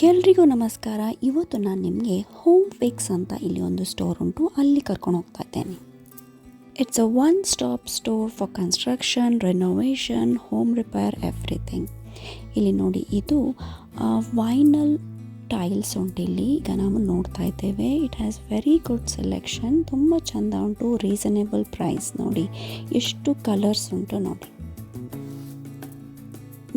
ಎಲ್ರಿಗೂ ನಮಸ್ಕಾರ. ಇವತ್ತು ನಾನು ನಿಮಗೆ ಹೋಮ್ ಫಿಕ್ಸ್ ಅಂತ ಇಲ್ಲಿ ಒಂದು ಸ್ಟೋರ್ ಉಂಟು, ಅಲ್ಲಿ ಕರ್ಕೊಂಡು ಹೋಗ್ತಾ ಇದ್ದೇನೆ. It's a one stop store for construction, renovation, home repair, everything. ಇಲ್ಲಿ ನೋಡಿ, ಇದು ವೈನಲ್ ಟೈಲ್ಸ್ ಉಂಟು. ಇಲ್ಲಿ ಈಗ ನಾವು ನೋಡ್ತಾ ಇದ್ದೇವೆ. It has very good selection, ತುಂಬ ಚೆಂದ ಉಂಟು, ರೀಸನೇಬಲ್ ಪ್ರೈಸ್. ನೋಡಿ ಎಷ್ಟು ಕಲರ್ಸ್ ಉಂಟು ನೋಡಿ.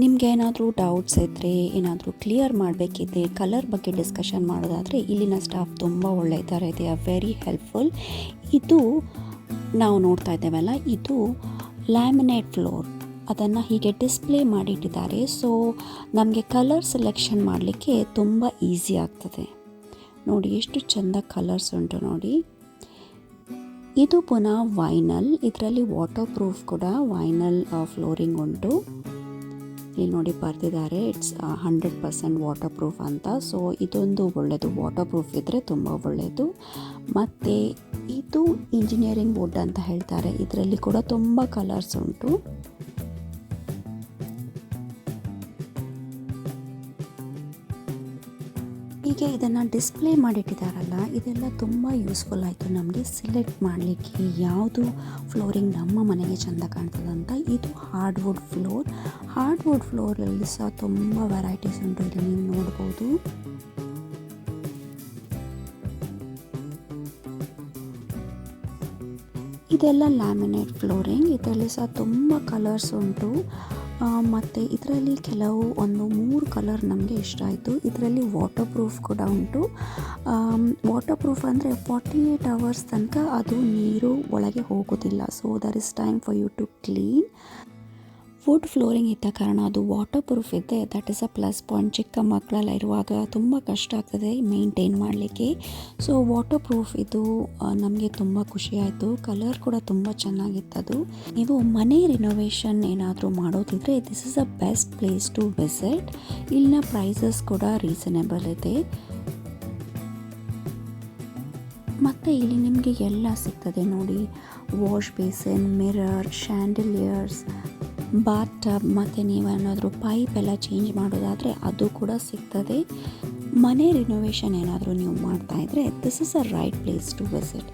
ನಿಮಗೆ ಏನಾದರೂ ಡೌಟ್ಸ್ ಇದ್ದರೆ, ಏನಾದರೂ ಕ್ಲಿಯರ್ ಮಾಡಬೇಕಿದ್ರೆ, ಕಲರ್ ಬಗ್ಗೆ ಡಿಸ್ಕಷನ್ ಮಾಡೋದಾದರೆ ಇಲ್ಲಿನ ಸ್ಟಾಫ್ ತುಂಬ ಒಳ್ಳೆ ಇದ್ದಾರೆ. They are very helpful. ಇದು ನಾವು ನೋಡ್ತಾ ಇದ್ದೇವಲ್ಲ, ಇದು ಲ್ಯಾಮಿನೇಟ್ ಫ್ಲೋರ್. ಅದನ್ನು ಹೀಗೆ ಡಿಸ್ಪ್ಲೇ ಮಾಡಿಟ್ಟಿದ್ದಾರೆ. ಸೊ ನಮಗೆ ಕಲರ್ ಸೆಲೆಕ್ಷನ್ ಮಾಡಲಿಕ್ಕೆ ತುಂಬ ಈಸಿ ಆಗ್ತದೆ. ನೋಡಿ ಎಷ್ಟು ಚೆಂದ ಕಲರ್ಸ್ ಉಂಟು ನೋಡಿ. ಇದು ಪುನಃ ವೈನಲ್. ಇದರಲ್ಲಿ ವಾಟರ್ ಪ್ರೂಫ್ ಕೂಡ ವೈನಲ್ ಫ್ಲೋರಿಂಗ್ ಉಂಟು. ಇಲ್ಲಿ ನೋಡಿ ಬರೆದಿದ್ದಾರೆ, ಇಟ್ಸ್ 100% ವಾಟರ್ ಪ್ರೂಫ್ ಅಂತ. ಸೊ ಇದೊಂದು ಒಳ್ಳೆಯದು, ವಾಟರ್ ಪ್ರೂಫ್ ಇದ್ದರೆ ತುಂಬ ಒಳ್ಳೆಯದು. ಮತ್ತು ಇದು ಇಂಜಿನಿಯರಿಂಗ್ ವುಡ್ ಅಂತ ಹೇಳ್ತಾರೆ. ಇದರಲ್ಲಿ ಕೂಡ ತುಂಬ ಕಲರ್ಸ್ ಉಂಟು. ಹೀಗೆ ಇದನ್ನು ಡಿಸ್ಪ್ಲೇ ಮಾಡಿಟ್ಟಿದ್ದಾರಲ್ಲ, ಇದೆಲ್ಲ ತುಂಬ ಯೂಸ್ಫುಲ್ ಆಯಿತು ನಮಗೆ ಸೆಲೆಕ್ಟ್ ಮಾಡಲಿಕ್ಕೆ ಯಾವುದು ಫ್ಲೋರಿಂಗ್ ನಮ್ಮ ಮನೆಗೆ ಚೆಂದ ಕಾಣ್ತದಂತ. ಇದು ಹಾರ್ಡ್ವುಡ್ ಫ್ಲೋರ್. ಹಾರ್ಡ್ವುಡ್ ಫ್ಲೋರಲ್ಲಿ ಸಹ ತುಂಬ ವೆರೈಟೀಸ್ ಉಂಟು. ಇಲ್ಲಿ ನೀವು ನೋಡ್ಬೋದು. ಇದೆಲ್ಲ ಲ್ಯಾಮಿನೇಟ್ ಫ್ಲೋರಿಂಗ್. ಇದರಲ್ಲಿ ಸಹ ತುಂಬ ಕಲರ್ಸ್ ಉಂಟು. ಮತ್ತು ಇದರಲ್ಲಿ ಕೆಲವು 3 ಕಲರ್ ನಮಗೆ ಇಷ್ಟ ಆಯಿತು. ಇದರಲ್ಲಿ ವಾಟರ್ ಪ್ರೂಫ್ ಕೂಡ ಉಂಟು. ವಾಟರ್ ಪ್ರೂಫ್ ಅಂದರೆ 48 hours ತನಕ ಅದು ನೀರು ಒಳಗೆ ಹೋಗೋದಿಲ್ಲ. So there is time for you to clean. Wood flooring ಇದ್ದ ಕಾರಣ ಅದು ವಾಟರ್ ಪ್ರೂಫ್ ಇದೆ. That is a plus point. ಚಿಕ್ಕ ಮಕ್ಕಳೆಲ್ಲ ಇರುವಾಗ ತುಂಬ ಕಷ್ಟ ಆಗ್ತದೆ ಮೇಂಟೈನ್ ಮಾಡಲಿಕ್ಕೆ. ಸೊ ವಾಟರ್ ಪ್ರೂಫ್ ಇದು ನಮಗೆ ತುಂಬ ಖುಷಿ ಆಯಿತು. ಕಲರ್ ಕೂಡ ತುಂಬ ಚೆನ್ನಾಗಿತ್ತದು. ನೀವು ಮನೆ ರಿನೋವೇಷನ್ ಏನಾದರೂ ಮಾಡೋದಿದ್ರೆ this is a best place to visit. ಇಲ್ಲಿನ ಪ್ರೈಸಸ್ ಕೂಡ ರೀಸನೇಬಲ್ ಇದೆ. ಮತ್ತು ಇಲ್ಲಿ ನಿಮಗೆ ಎಲ್ಲ ಸಿಗ್ತದೆ ನೋಡಿ. Wash basin, mirror, chandeliers, bath tub, ಮತ್ತು ನೀವೇನಾದರೂ ಪೈಪ್ ಎಲ್ಲ ಚೇಂಜ್ ಮಾಡೋದಾದರೆ ಅದು ಕೂಡ ಸಿಗ್ತದೆ. ಮನೆ ರಿನೋವೇಷನ್ ಏನಾದರೂ ನೀವು ಮಾಡ್ತಾಯಿದ್ರೆ this is a right place to visit.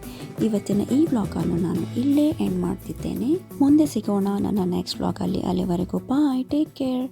ಇವತ್ತಿನ ಈ ವ್ಲಾಗನ್ನು ನಾನು ಇಲ್ಲೇ ಎಂಡ್ ಮಾಡ್ತಿದ್ದೇನೆ. ಮುಂದೆ ಸಿಗೋಣ ನನ್ನ ನೆಕ್ಸ್ಟ್ ವ್ಲಾಗಲ್ಲಿ. ಅಲ್ಲಿವರೆಗೂ ಬಾಯ್, ಟೇಕ್ ಕೇರ್.